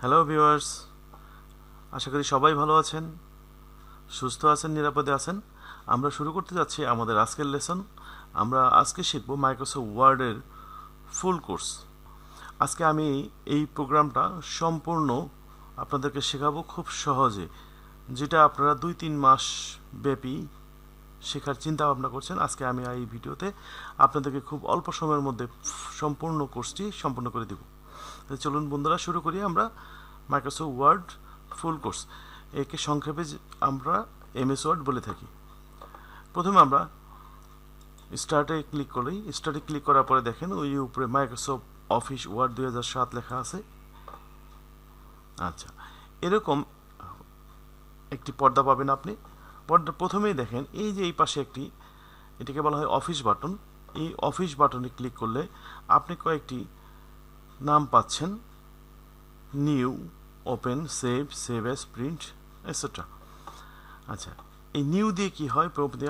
Hello viewers, আশা করি সবাই ভালো আছেন, সুস্থ আছেন, নিরাপদে আছেন। আমরা শুরু করতে যাচ্ছি আমাদের আজকের লেসন। আমরা আজকে শিখব মাইক্রোসফট ওয়ার্ডের ফুল কোর্স। আজকে আমি এই প্রোগ্রামটা সম্পূর্ণ আপনাদেরকে শেখাবো খুব সহজে, যেটা আপনারা 2-3 মাস ব্যাপী শেখার চিন্তা ভাবনা করছেন। আজকে আমি এই ভিডিওতে আপনাদেরকে খুব অল্প সময়ের মধ্যে সম্পূর্ণ কোর্সটি সম্পূর্ণ করে দেব। চলুন বন্ধুরা, শুরু করি আমরা মাইক্রোসফট ওয়ার্ড ফুল কোর্স। একে সংক্ষেপে আমরা এমএস ওয়ার্ড বলে থাকি। প্রথমে আমরা স্টার্টে ক্লিক করি। স্টার্টে ক্লিক করার পরে দেখেন ওই উপরে মাইক্রোসফট অফিস ওয়ার্ড 2007 লেখা আছে। আচ্ছা, এরকম একটি পর্দা পাবেন আপনি। পর্দা প্রথমেই দেখেন এই যে এই পাশে এটাকে বলা হয় অফিস বাটন। এই অফিস বাটনে ক্লিক করলে আপনি কয়েকটি নাম পাচ্ছেন: new, open, save as, print, etcetera. আচ্ছা, এই নিউ দিয়ে কি হয়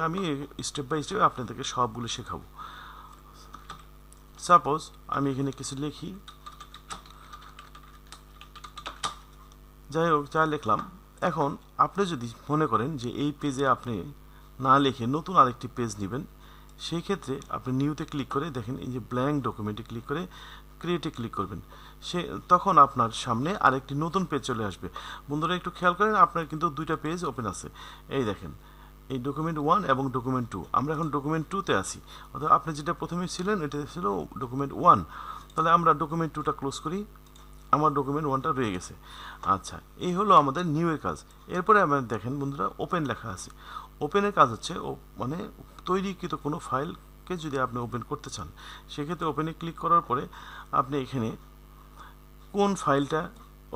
আমি স্টেপ বাই স্টেপ আপনাদেরকে সবগুলো শেখাবো। সাপোজ আমি এখানে কিছু লিখি, যাই হোক যা লিখলাম। এখন আপনি যদি মনে করেন যে এই পেজে আপনি না লিখে নতুন আরেকটি পেজ নেবেন, সেই ক্ষেত্রে আপনি নিউতে ক্লিক করে দেখেন এই যে ব্ল্যাঙ্ক ডকুমেন্টে ক্লিক করে ক্রিয়েটে ক্লিক করবেন। তখন আপনার সামনে আরেকটি নতুন পেজ চলে আসবে। বন্ধুরা একটু খেয়াল করেন, আপনার কিন্তু দুইটা পেজ ওপেন আছে। এই দেখেন, এই ডকুমেন্ট 1 এবং ডকুমেন্ট 2। আমরা এখন ডকুমেন্ট 2তে আছি, অর্থাৎ আপনি যেটা প্রথমে ছিলেন এটা ছিল ডকুমেন্ট 1। তাহলে আমরা ডকুমেন্ট 2টা ক্লোজ করি, আমার ডকুমেন্ট 1টা রয়ে গেছে। আচ্ছা, এই হলো আমাদের নিউ এর কাজ। এরপরে আমরা দেখেন বন্ধুরা ওপেন লেখা আছে। ওপেনের কাজ হচ্ছে মানে তৈরিকৃত কোনো ফাইলকে যদি আপনি ওপেন করতে চান, সেক্ষেত্রে ওপেনে ক্লিক করার পরে আপনি এখানে কোন ফাইলটা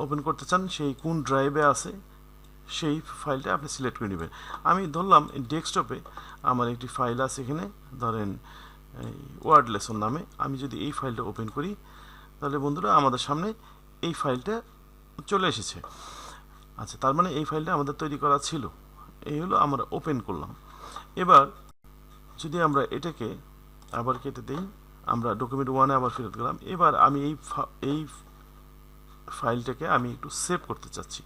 ওপেন করতে চান, সেই কোন ড্রাইভে আছে সেই ফাইলটা আপনি সিলেক্ট করে নেবেন। আমি ধরলাম ডেস্কটপে আমার একটি ফাইল আছে, এখানে ধরেন ওয়ার্ড লেসন নামে। আমি যদি এই ফাইলটা ওপেন করি, তাহলে বন্ধুরা আমাদের সামনে এই ফাইলটা চলে এসেছে। আচ্ছা, তার মানে এই ফাইলটা আমাদের তৈরি করা ছিল। এই হলো আমরা ওপেন করলাম। এবার যদি আমরা এটাকে আবার কেটে দিই, আমরা ডকুমেন্ট 1-এ আবার ফেরত গেলাম। এবার আমি এই ফাইলটাকে আমি একটু সেভ করতে চাচ্ছি।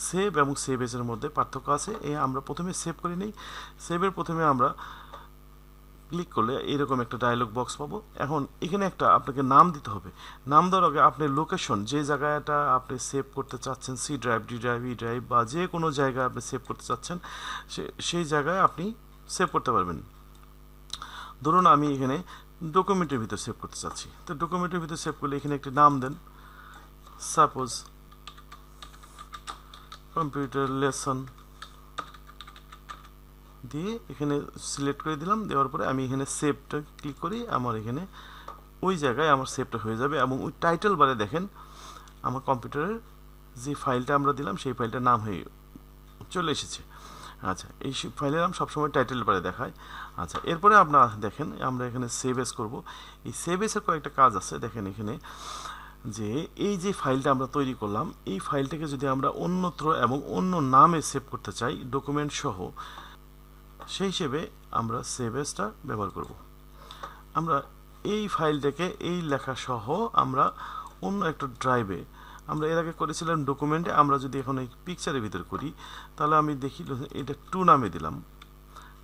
সেভ এবং সেভ এর মধ্যে পার্থক্য আছে। আমরা প্রথমে সেভ করে নিই। সেভের প্রথমে আমরা ক্লিক করলে এরকম একটা ডায়লগ বক্স পাবো। এখন এখানে একটা আপনাকে নাম দিতে হবে। নাম দেওয়ার আগে আপনি লোকেশন, যে জায়গাটা আপনি সেভ করতে চাচ্ছেন, C drive, D drive, E drive বা যে কোনো জায়গায় আপনি সেভ করতে চাচ্ছেন, সেই জায়গায় আপনি সেভ করতে পারবেন। ধরুন আমি এখানে ডকুমেন্টের ভিতর সেভ করতে চাচ্ছি, তো ডকুমেন্টের ভিতর সেভ করলে এখানে একটি নাম দেন, সাপোজ কম্পিউটার লেসন দিয়ে এখানে সিলেক্ট করে দিলাম। দেওয়ার পরে আমি এখানে সেভটা ক্লিক করি, আমার এখানে ওই জায়গায় আমার সেভটা হয়ে যাবে। এবং ওই টাইটেল বারে দেখেন আমার কম্পিউটারের যে ফাইলটা আমরা দিলাম সেই ফাইলটার নাম হয়ে চলে এসেছে। আচ্ছা, এই ফাইলের নাম সবসময় টাইটেল বারে দেখায়। আচ্ছা, এরপরে আপনারা দেখেন আমরা এখানে সেভ এস করবো। এই সেভ এসের কয়েকটা কাজ আছে। দেখেন এখানে যে এই যে ফাইলটা আমরা তৈরি করলাম, এই ফাইলটাকে যদি আমরা অন্যত্র এবং অন্য নামে সেভ করতে চাই ডকুমেন্ট সহ, সেই হিসেবে আমরা সেভ এসটা ব্যবহার করব। আমরা এই ফাইলটাকে এই লেখা সহ আমরা অন্য একটা ড্রাইভে, আমরা এর আগে করেছিলাম ডকুমেন্টে, আমরা যদি এখন এই পিকচারের ভিতর করি, তাহলে আমি দেখি এটা 2 নামে দিলাম।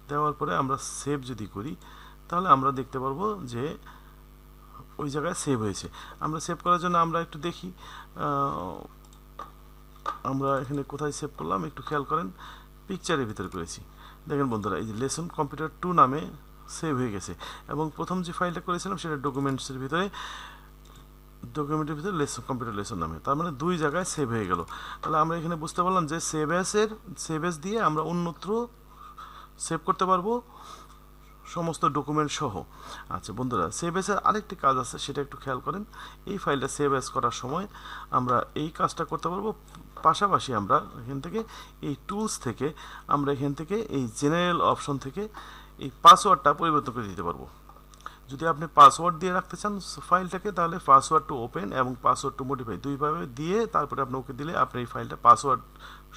দেওয়ার পরে আমরা সেভ যদি করি, তাহলে আমরা দেখতে পারবো যে ওই জায়গায় সেভ হয়েছে। আমরা সেভ করার জন্য আমরা একটু দেখি আমরা এখানে কোথায় সেভ করলাম, একটু খেয়াল করেন। পিকচারের ভিতর করেছি। দেখেন বন্ধুরা, এই যে লেসন কম্পিউটার 2 নামে সেভ হয়ে গেছে। এবং প্রথম যে ফাইলটা করেছিলাম সেটা ডকুমেন্টের ভিতরে কম্পিউটার লেসন নামে। তার মানে 2 জায়গায় সেভ হয়ে গেল। তাহলে আমরা এখানে বুঝতে পারলাম যে সেভ এস দিয়ে আমরা অন্যত্র সেভ করতে পারবো সমস্ত ডকুমেন্ট সহ। আচ্ছা বন্ধুরা, সেভ এসের আরেকটি কাজ আছে, সেটা একটু খেয়াল করেন। এই ফাইলটা সেভ এস করার সময় আমরা এই কাজটা করতে পারবো। পাশাপাশি আমরা এখান থেকে এই টুলস থেকে আমরা এখান থেকে এই জেনারেল অপশন থেকে এই পাসওয়ার্ডটা পরিবর্তন করে দিতে পারবো। যদি আপনি পাসওয়ার্ড দিয়ে রাখতে চান ফাইলটাকে, তাহলে পাসওয়ার্ড টু ওপেন এবং পাসওয়ার্ড টু মডিফাই দুইভাবে দিয়ে তারপরে আপনি ওকে দিলে আপনার এই ফাইলটা পাসওয়ার্ড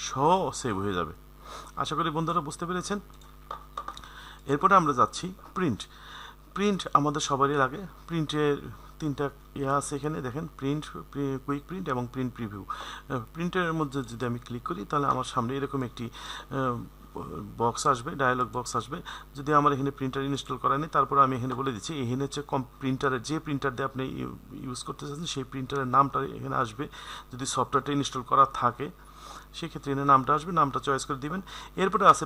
সহ সেভ হয়ে যাবে। আশা করি বন্ধুরা বুঝতে পেরেছেন। এরপরে আমরা যাচ্ছি প্রিন্ট। আমাদের সবারই লাগে। প্রিন্টের তিনটা ইয়া আছে এখানে দেখেন, প্রিন্ট, কুইক প্রিন্ট এবং প্রিন্ট প্রিভিউ। প্রিন্টের মধ্যে যদি আমি ক্লিক করি তাহলে আমার সামনে এরকম একটি বক্স আসবে, ডায়ালগ বক্স আসবে। যদি আমার এখানে প্রিন্টার ইনস্টল করা নেই, তারপর আমি এখানে বলে দিচ্ছি এখানে হচ্ছে প্রিন্টারের যে প্রিন্টার দিয়ে আপনি ইউজ করতে চাচ্ছেন সেই প্রিন্টারের নামটা এখানে আসবে। যদি সফটওয়্যারটা ইনস্টল করা থাকে সেক্ষেত্রে এখানে নামটা আসবে, নামটা চয়েস করে দিবেন। এরপরে আছে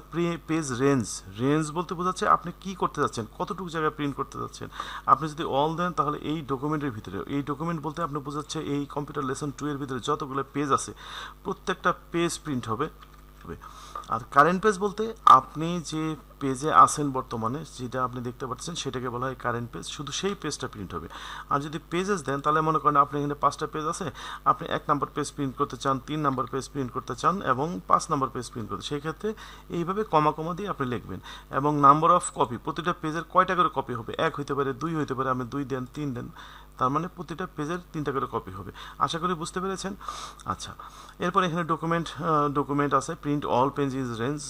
পেজ রেঞ্জ। রেঞ্জ বলতে বোঝাচ্ছে আপনি কি করতে যাচ্ছেন, কতটুকু জায়গায় প্রিন্ট করতে যাচ্ছেন। আপনি যদি অল দেন তাহলে এই ডকুমেন্টের ভিতরে, এই ডকুমেন্ট বলতে আপনি বোঝাচ্ছে এই কম্পিউটার লেসন 2 এর ভিতরে যতগুলো পেজ আছে প্রত্যেকটা পেজ প্রিন্ট হবে। আর কারেন্ট পেজ বলতে আপনি যে পেজে আছেন বর্তমানে, যেটা আপনি দেখতে পাচ্ছেন সেটাকে বলা হয় কারেন্ট পেজ, শুধু সেই পেজটা প্রিন্ট হবে। আর যদি পেজেস দেন তাহলে মনে করেন আপনি এখানে 5টা পেজ আছে, আপনি 1 নম্বর পেজ প্রিন্ট করতে চান, 3 নম্বর পেজ প্রিন্ট করতে চান এবং 5 নম্বর পেজ প্রিন্ট করতে, সেই ক্ষেত্রে এইভাবে কমা কমা দিয়ে আপনি লিখবেন। এবং নাম্বার অফ কপি, প্রতিটা পেজের কয়টা করে কপি হবে, 1 হইতে পারে, 2 হইতে পারে, আপনি 2 দেন, 3 দেন, তার মানে প্রতিটা পেজের 3টা করে কপি হবে। আশা করি বুঝতে পেরেছেন। আচ্ছা, এরপর এখানে ডকুমেন্ট আছে, print all pages range,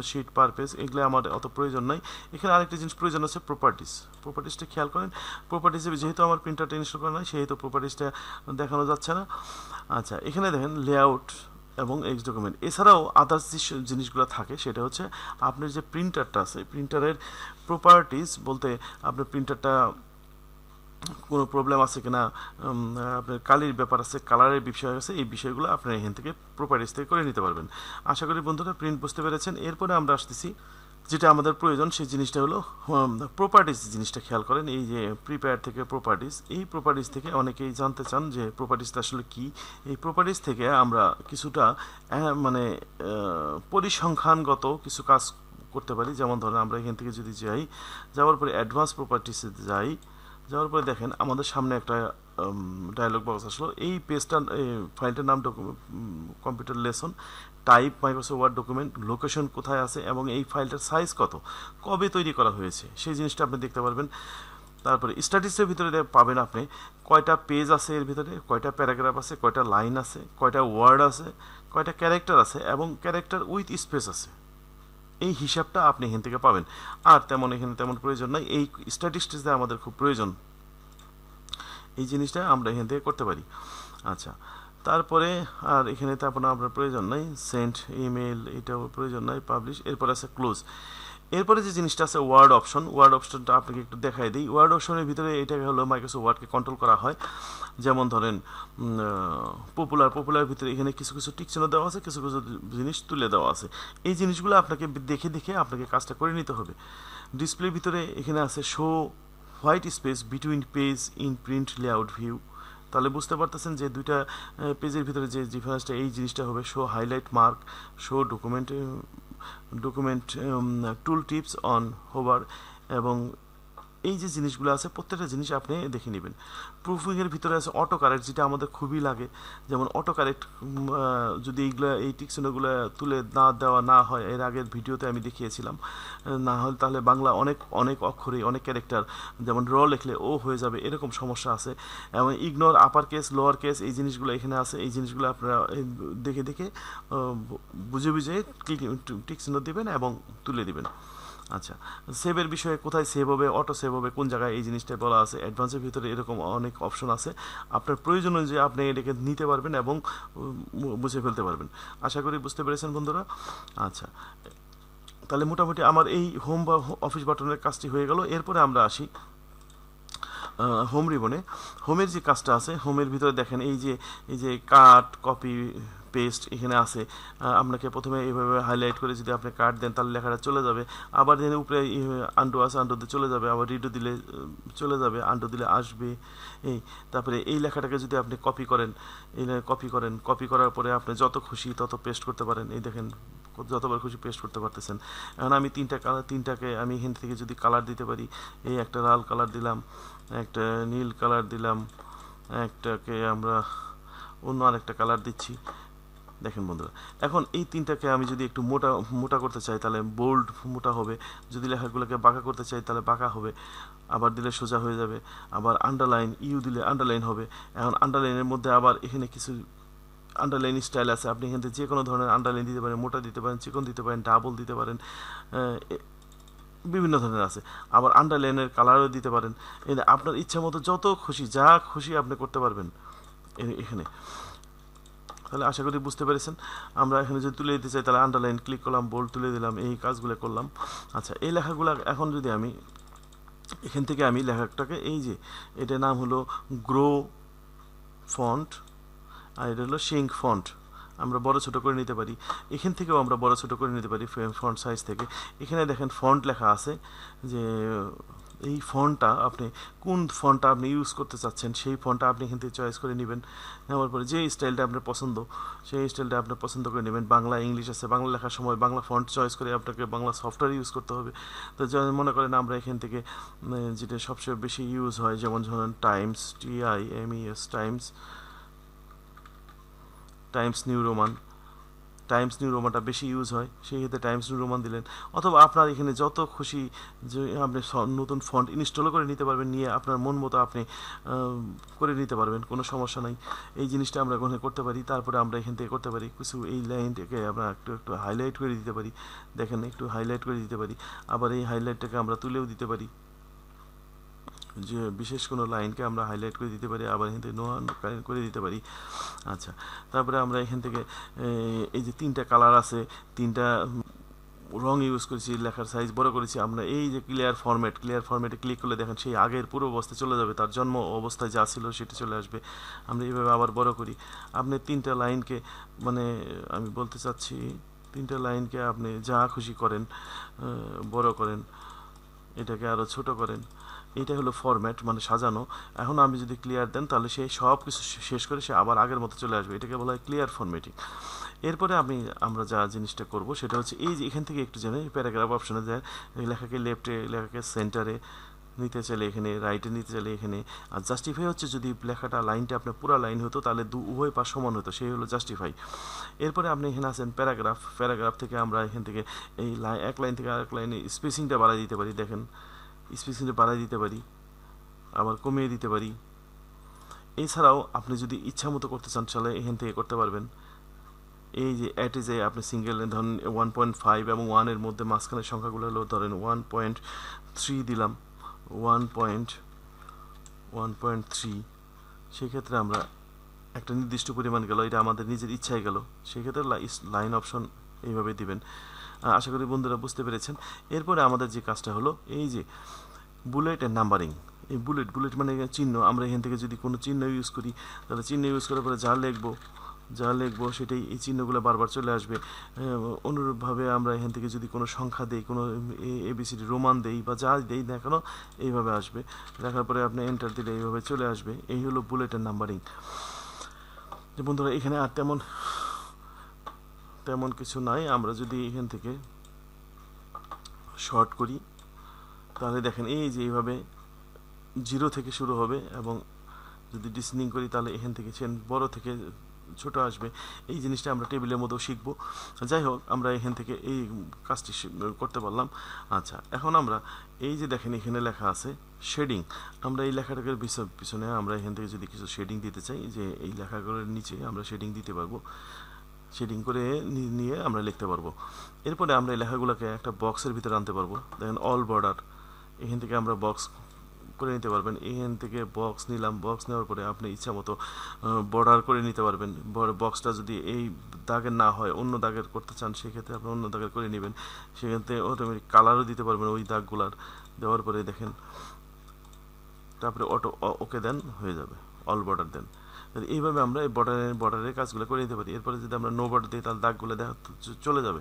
sheet per page, এগুলো আমার অত প্রয়োজন নাই। এখানে আরেকটা জিনিস প্রয়োজন আছে, প্রপার্টিসটা খেয়াল করেন। প্রপার্টিসে যেহেতু আমার প্রিন্টারটা ইনস্টল করা নাই সেহেতু প্রপার্টিসটা দেখানো যাচ্ছে না। আচ্ছা, এখানে দেখেন লেআউট এবং এক্স ডকুমেন্ট। এছাড়াও আদার্স যে জিনিসগুলো থাকে সেটা হচ্ছে আপনার যে প্রিন্টারটা আছে, প্রিন্টারের প্রপার্টিস বলতে আপনার প্রিন্টারটা কোনো প্রবলেম আছে কিনা, আপনার কালির ব্যাপার আছে, কালারের বিষয় আছে, এই বিষয়গুলো আপনার এখান থেকে প্রপার্টিস থেকে করে নিতে পারবেন। আশা করি বন্ধুরা প্রিন্ট বুঝতে পেরেছেন। এরপরে আমরা আসতেছি যেটা আমাদের প্রয়োজন, সেই জিনিসটা হলো প্রপার্টিস জিনিসটা খেয়াল করেন। এই যে প্রিপেয়ার থেকে প্রপার্টিস, এই প্রপার্টিস থেকে অনেকেই জানতে চান যে প্রপার্টিসটা আসলে কি। এই প্রপার্টিস থেকে আমরা কিছুটা মানে পরিসংখ্যানগত কিছু কাজ করতে পারি। যেমন ধরেন আমরা এখান থেকে যদি যাওয়ার পরে অ্যাডভান্স প্রপার্টিসে যাওয়ার পরে দেখেন আমাদের সামনে একটা ডায়ালগ বক্স আসলো। এই পেজটা, ফাইলটার নাম computer lesson, type Microsoft Word document, location কোথায় আছে এবং এই ফাইলটার সাইজ কত, কবে তৈরি করা হয়েছে সেই জিনিসটা আপনি দেখতে পারবেন। তারপরে স্ট্যাটিস্টের ভিতরে পাবেন আপনি কয়টা পেজ আছে, এর ভিতরে কয়টা প্যারাগ্রাফ আছে, কয়টা লাইন আছে, কয়টা ওয়ার্ড আছে, কয়টা ক্যারেক্টার আছে এবং ক্যারেক্টার উইথ স্পেস আছে। এই হিসাবটা আপনি এখান থেকে পাবেন। আর এখানে তেমন প্রয়োজন নাই, এই স্ট্যাটিস্টিক্সে আমাদের খুব প্রয়োজন, এই জিনিসটা আমরা এখান থেকে করতে পারি। আচ্ছা, তারপরে আর এখানে তো আপনার প্রয়োজন নাই, সেন্ড ইমেল এটাও প্রয়োজন নাই, পাবলিশ। এরপর আছে ক্লোজ। এরপরে যে জিনিসটা আছে ওয়ার্ড অপশনটা আপনাকে একটু দেখাই দিই। ওয়ার্ড অপশনের ভিতরে এটা হলো মাইক্রোসফট ওয়ার্ডকে কন্ট্রোল করা হয়। যেমন ধরেন পপুলার ভিতরে এখানে কিছু কিছু টিক চিহ্ন দেওয়া আছে, কিছু কিছু জিনিস তুলে দেওয়া আছে। এই জিনিসগুলো আপনাকে দেখে আপনাকে কাজটা করে নিতে হবে। ডিসপ্লের ভিতরে এখানে আছে show white space between page in print layout view. তাহলে বুঝতে পারতেছেন যে দুইটা পেজের ভিতরে যে ডিফারেন্সটা, এই জিনিসটা হবে show highlight mark, show document tool tips on hover. এবং এই যে জিনিসগুলো আছে প্রত্যেকটা জিনিস আপনি দেখে নেবেন। প্রুফিংয়ের ভিতরে আছে অটো কারেক্ট, যেটা আমাদের খুবই লাগে। যেমন অটো কারেক্ট যদি এই টিকচিহ্নগুলো তুলে দেওয়া না হয়, এর আগের ভিডিওতে আমি দেখিয়েছিলাম, না হলে তাহলে বাংলা অনেক অক্ষরে অনেক ক্যারেক্টার, যেমন র লিখলে ও হয়ে যাবে, এরকম সমস্যা আছে। এবং ignore upper case lower case, এই জিনিসগুলো এখানে আছে। এই জিনিসগুলো আপনারা দেখে বুঝে টিকচিহ্ন দিবেন এবং তুলে দিবেন। আচ্ছা, সেভের বিষয়ে কোথায় সেভ হবে, অটো সেভ হবে কোন জায়গায়, এই জিনিসটা বলা আছে। অ্যাডভান্সের ভিতরে এরকম অনেক অপশন আছে, আপনার প্রয়োজন অনুযায়ী আপনি এটাকে নিতে পারবেন এবং বুঝে ফেলতে পারবেন। আশা করি বুঝতে পেরেছেন বন্ধুরা। আচ্ছা, তাহলে মোটামুটি আমার এই হোম বা অফিস বাটনের কাজটি হয়ে গেল। এরপরে আমরা আসি হোম রিবনে। হোমের যে কাজটা আছে, হোমের ভিতরে দেখেন এই যে কাট, কপি, পেস্ট এখানে আছে। আপনাকে প্রথমে এইভাবে হাইলাইট করে যদি আপনি কাট দেন তাহলে লেখাটা চলে যাবে। আবার যেন উপরে আন্ডু আছে, আন্ডুতে চলে যাবে, আবার রিডু দিলে চলে যাবে, আন্ডু দিলে আসবে। তারপরে এই লেখাটাকে যদি আপনি কপি করার পরে আপনি যত খুশি তত পেস্ট করতে পারেন। এই দেখেন যতবার খুশি পেস্ট করতে পারতেছেন। এখন আমি তিনটাকে আমি এখান থেকে যদি কালার দিতে পারি, এই একটা লাল কালার দিলাম, একটা নীল কালার দিলাম, একটাকে আমরা অন্য আরেকটা কালার দিচ্ছি। দেখেন বন্ধুরা, এখন এই তিনটাকে আমি যদি একটু মোটা করতে চাই তাহলে বোল্ড মোটা হবে, যদি লেখাগুলোকে বাঁকা করতে চাই তাহলে বাঁকা হবে, আবার দিলে সোজা হয়ে যাবে, আবার আন্ডারলাইন দিলে আন্ডারলাইন হবে। এখন আন্ডারলাইনের মধ্যে আবার এখানে কিছু আন্ডারলাইন স্টাইল আছে, আপনি এখান থেকে যে কোনো ধরনের আন্ডারলাইন দিতে পারেন, মোটা দিতে পারেন, চিকন দিতে পারেন, ডাবল দিতে পারেন, বিভিন্ন ধরনের আছে। আবার আন্ডারলাইনের কালারও দিতে পারেন। আপনার ইচ্ছা মতো যত খুশি, যা খুশি আপনি করতে পারবেন এখানে। তাহলে আশা করি বুঝতে পেরেছেন। আমরা এখানে যদি তুলে দিতে চাই তাহলে আন্ডারলাইন ক্লিক করলাম, বোল্ড তুলে দিলাম, এই কাজগুলো করলাম। আচ্ছা, এই লেখাগুলো এখন যদি আমি এখান থেকে আমি লেখাটাকে, এই যে এটার নাম হলো গ্রো ফন্ট আর এটা হলো শিঙ্ক ফন্ট, আমরা বড় ছোট করে নিতে পারি। এখান থেকেও আমরা বড় ছোট করে নিতে পারি ফন্ট সাইজ থেকে। এখানে দেখেন ফন্ট লেখা আছে, যে এই ফন্টটা আপনি কোন ফন্টটা আপনি ইউজ করতে চাচ্ছেন সেই ফন্টটা আপনি এখান থেকে চয়েস করে নেবেন। নেওয়ার পরে যে স্টাইলটা আপনার পছন্দ সেই স্টাইলটা আপনি পছন্দ করে নেবেন। বাংলা ইংলিশ আছে, বাংলা লেখার সময় বাংলা ফন্ট চয়েস করে আপনাকে বাংলা সফটওয়্যার ইউজ করতে হবে। তো মনে করেন আমরা এখান থেকে যেটা সবচেয়ে বেশি ইউজ হয়, যেমন ধরেন Times, TIMES, Times New Roman, Times New রোমানটা বেশি ইউজ হয়, সেই ক্ষেত্রে টাইমস নিউ রোমান দিলেন। অথবা আপনার এখানে যত খুশি যে আপনি নতুন ফন্ট ইনস্টল করে নিতে পারবেন, নিয়ে আপনার মন মতো আপনি করে নিতে পারবেন, কোনো সমস্যা নাই। এই জিনিসটা আমরা ওখানে করতে পারি। তারপরে আমরা এখান থেকে করতে পারি কিছু, এই লাইনটাকে আমরা একটু একটু হাইলাইট করে দিতে পারি। দেখেন একটু হাইলাইট করে দিতে পারি। আবার এই হাইলাইটটাকে আমরা তুলেও দিতে পারি, যে বিশেষ কোনো লাইনকে আমরা হাইলাইট করে দিতে পারি, আবার এখান থেকে নো করে দিতে পারি। আচ্ছা, তারপরে আমরা এখান থেকে এই যে তিনটা কালার আছে, তিনটা রং ইউজ করেছি, লেখার সাইজ বড় করেছি আমরা। এই যে ক্লিয়ার ফরম্যাটে ক্লিক করলে দেখেন সেই আগের পুরো অবস্থায় চলে যাবে, তার জন্ম অবস্থায় যা ছিল সেটা চলে আসবে। আমরা এইভাবে আবার বড় করি। আপনি তিনটা লাইনকে, মানে আমি বলতে চাচ্ছি তিনটা লাইনকে আপনি যা খুশি করেন, বড় করেন, এটাকে আরও ছোট করেন। এইটা হলো ফরম্যাট, মানে সাজানো। এখন আমি যদি ক্লিয়ার দেন তাহলে সে সব কিছু শেষ করে সে আবার আগের মতো চলে আসবে। এটাকে বলা হয় ক্লিয়ার ফরম্যাটিং। এরপরে আমরা যা জিনিসটা করব সেটা হচ্ছে, এই যে এখান থেকে একটু জেনে প্যারাগ্রাফ অপশনে দেয়, লেখাকে লেফটে, লেখাকে সেন্টারে নিতে চাইলে এখানে, রাইটে নিতে চাইলে এখানে। আর জাস্টিফাই হচ্ছে যদি লেখাটা লাইনটা আপনার পুরো লাইন হতো তাহলে উভয় পাশ সমান হতো, সেই হলো জাস্টিফাই। এরপরে আপনি এখানে আছেন প্যারাগ্রাফ থেকে আমরা এখান থেকে এই এক লাইন থেকে আরেক লাইনে স্পেসিংটা বাড়াই দিতে পারি। দেখেন স্পেসিংটা বাড়াই দিতে পারি, আবার কমিয়ে দিতে পারি। এছাড়াও আপনি যদি ইচ্ছা মতো করতে চান তাহলে এখান থেকে করতে পারবেন। এই যে যে আপনি সিঙ্গেল ধরেন 1.5 এবং 1-এর মধ্যে মাঝখানের সংখ্যাগুলো হলো ধরেন 1.3 দিলাম, 1.3। সেক্ষেত্রে আমরা একটা নির্দিষ্ট পরিমাণ গেল, এটা আমাদের নিজের ইচ্ছায় গেল, সেক্ষেত্রে লাইন অপশন এইভাবে দিবেন। আশা করি বন্ধুরা বুঝতে পেরেছেন। এরপরে আমাদের যে কাজটা হলো, এই যে বুলেট এন্ড নাম্বারিং। এই বুলেট মানে চিহ্ন। আমরা এখান থেকে যদি কোনো চিহ্ন ইউজ করি তাহলে চিহ্ন ইউজ করার পরে যা লিখবো সেটাই এই চিহ্নগুলো বারবার চলে আসবে। অনুরূপভাবে আমরা এখান থেকে যদি কোনো সংখ্যা দেই, কোনো ABCD রোমান দেই বা যা দেই না কেন, এইভাবে আসবে। দেখার পরে আপনি এন্টার দিলে এইভাবে চলে আসবে। এই হলো বুলেট এন্ড নাম্বারিং। যে বন্ধুরা এখানে আর তেমন কিছু নাই। আমরা যদি এখান থেকে শর্ট করি তাহলে দেখেন এই যে এইভাবে 0 থেকে শুরু হবে, এবং যদি ডিসেন্ডিং করি তাহলে এখান থেকে বড় থেকে ছোট আসবে। এই জিনিসটা আমরা টেবিলের মধ্যেও শিখবো। যাই হোক, আমরা এখান থেকে এই কাজটি করতে পারলাম। আচ্ছা, এখন আমরা এই যে দেখেন এখানে লেখা আছে শেডিং। আমরা এই লেখাটাকে পিছনে আমরা এখান থেকে যদি কিছু শেডিং দিতে চাই, যে এই লেখাগুলোর নিচে আমরা শেডিং দিতে পারবো, শেডিং করে নিয়ে আমরা লিখতে পারবো। এরপরে আমরা এই লেখাগুলোকে একটা বক্সের ভিতরে আনতে পারবো। দেখেন অল বর্ডার, এখান থেকে আমরা বক্স করে নিতে পারবেন। এখান থেকে বক্স নিলাম, বক্স নেওয়ার পরে আপনি ইচ্ছা মতো বর্ডার করে নিতে পারবেন। বক্সটা যদি এই দাগের না হয়, অন্য দাগের করতে চান, সেক্ষেত্রে আপনি অন্য দাগের করে নেবেন। সেক্ষেত্রে অটোমেটিক কালারও দিতে পারবেন ওই দাগগুলার। দেওয়ার পরে দেখেন, তারপরে ওকে দেন, হয়ে যাবে। অল বর্ডার দেন। এইভাবে আমরা এই বর্ডারের কাজগুলো করে নিতে পারি। এরপরে যদি আমরা নো বর্ডার দিই তাহলে দাগগুলো চলে যাবে।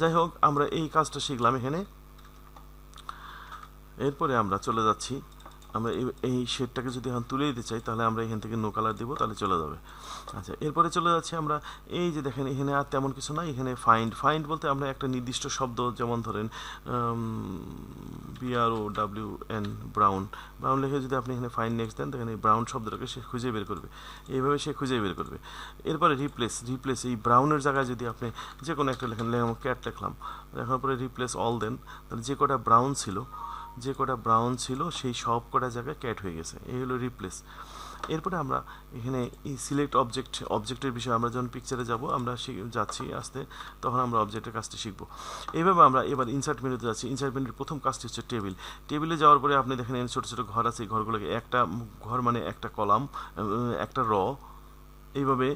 যাই হোক, আমরা এই কাজটা শিখলাম এখানে। এরপরে আমরা চলে যাচ্ছি, আমরা এই শেডটাকে যদি এখন তুলে দিতে চাই তাহলে আমরা এখান থেকে নো কালার দিব, তাহলে চলে যাবে। আচ্ছা, এরপরে চলে যাচ্ছি আমরা, এই যে দেখেন এখানে আর তেমন কিছু না। এখানে ফাইন্ড বলতে আমরা একটা নির্দিষ্ট শব্দ, যেমন ধরেন BROWN, ব্রাউন লিখে যদি আপনি এখানে ফাইন্ড নেক্সট দেন, দেখেন এই ব্রাউন শব্দটাকে সে খুঁজে বের করবে। এইভাবে সে খুঁজে বের করবে। এরপরে রিপ্লেস, এই ব্রাউনের জায়গায় যদি আপনি যে কোনো একটা লেখেন, ক্যাট লিখলাম, লেখার পরে রিপ্লেস অল দেন, তাহলে যে কটা ব্রাউন ছিল সেই সব কটা জায়গায় ক্যাট হয়ে গেছে। এই হলো রিপ্লেস। এরপরে আমরা এখানে এই সিলেক্ট অবজেক্টের বিষয়ে আমরা যখন পিকচারে যাব আমরা যাচ্ছি আসতে, তখন আমরা অবজেক্টের কাজটি শিখব। এইভাবে আমরা এবার ইনসার্ট মেনুতে যাচ্ছি। ইনসার্ট মেনুর প্রথম কাজটি হচ্ছে টেবিলে যাওয়ার পরে আপনি দেখেন ছোটো ছোটো ঘর আছে, এই ঘরগুলোকে একটা ঘর মানে একটা কলাম, একটা র, এইভাবে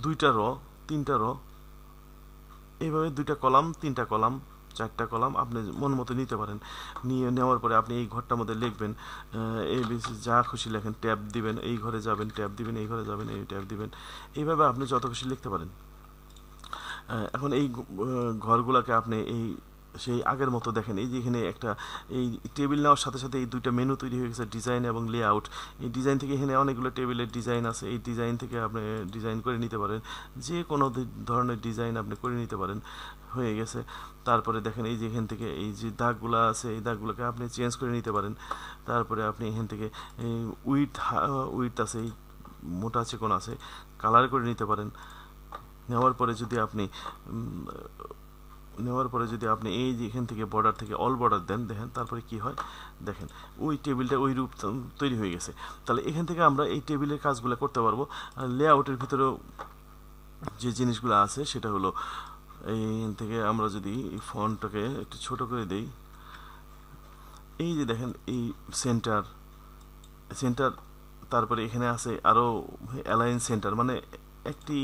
দুইটা র, তিনটা র, এইভাবে দুইটা কলাম, তিনটা কলাম, চারটা কলাম আপনি মন মতো নিতে পারেন। নেওয়ার পরে আপনি এই ঘরটার মধ্যে লিখবেন, এই যা খুশি লেখেন, ট্যাব দিবেন, এই ঘরে যাবেন, ট্যাব দিবেন, এই ঘরে যাবেন, এই ট্যাব দিবেন, এইভাবে আপনি যত খুশি লিখতে পারেন। এখন এই ঘরগুলোকে আপনি এই সেই আগের মতো দেখেন, এই যে এখানে একটা এই টেবিল নেওয়ার সাথে সাথে এই দুইটা মেনু তৈরি হয়ে গেছে, ডিজাইন এবং লেআউট। এই ডিজাইন থেকে এখানে অনেকগুলো টেবিলের ডিজাইন আছে, এই ডিজাইন থেকে আপনি ডিজাইন করে নিতে পারেন, যে কোনো ধরনের ডিজাইন আপনি করে নিতে পারেন, হয়ে গেছে। তারপরে দেখেন এই যে এখান থেকে এই যে দাগগুলো আছে, এই দাগগুলোকে আপনি চেঞ্জ করে নিতে পারেন। তারপরে আপনি এখান থেকে উইথ আছে, এই মোটা চিকন আছে, কালার করে নিতে পারেন। নেওয়ার পরে যদি আপনি এই যে এখান থেকে বর্ডার থেকে অল বর্ডার দেন, দেখেন তারপরে কি হয়, দেখেন ওই টেবিলটা ওই রূপ তৈরি হয়ে গেছে। তাহলে এখান থেকে আমরা এই টেবিলের কাজগুলো করতে পারবো। লেআউটের ভিতরেও যে জিনিসগুলো আছে সেটা হলো, এইখান থেকে আমরা যদি এই ফন্টটাকে একটু ছোট করে দেই, এই যে দেখেন এই সেন্টার, তারপরে এখানে আছে আরও অ্যালাইন সেন্টার, মানে একটি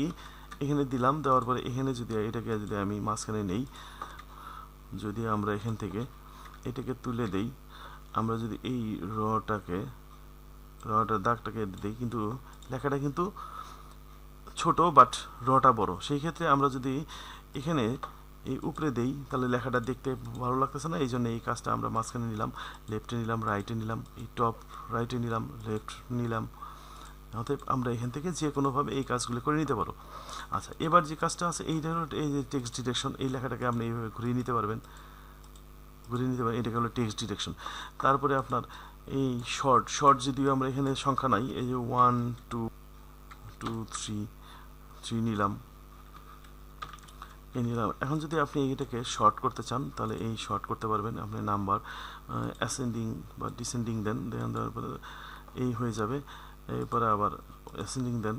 এখানে দিলাম, দেওয়ার পরে এখানে যদি এটাকে যদি আমি মাঝখানে নেই, যদি আমরা এখান থেকে এটাকে তুলে দেই, আমরা যদি এই রটার দাগটাকে দিই, কিন্তু লেখাটা কিন্তু ছোট বাট রটা বড়। সেই ক্ষেত্রে আমরা যদি এখানে এই উপরে দেই, তাহলে লেখাটা দেখতে ভালো লাগতেছে না, এই জন্য এই কাজটা আমরা মাঝখানে নিলাম, লেফটে নিলাম, রাইটে নিলাম, এই টপ রাইটে নিলাম, লেফট নিলাম। অতএব আমরা এখান থেকে যে কোনোভাবে এই কাজগুলো করে নিতে পারো। আচ্ছা, এবার যে কাজটা আছে এইটা হলো এই যে টেক্সট ডিরেকশন, এই লেখাটাকে আপনি এইভাবে ঘুরিয়ে নিতে পারবেন, এটাকে হলো টেক্সট ডিরেকশন। তারপরে আপনার এই শর্ট যদিও আমরা এখানে সংখ্যা নাই, এই যে 1 2 2 3 নিলাম। এখন যদি আপনি এটাকে শর্ট করতে চান, তাহলে এই শর্ট করতে পারবেন। আপনি নাম্বার অ্যাসেন্ডিং বা ডিসেন্ডিং দেন, দেওয়ার পরে এই হয়ে যাবে। এরপরে আবার অ্যাসেন্ডিং দেন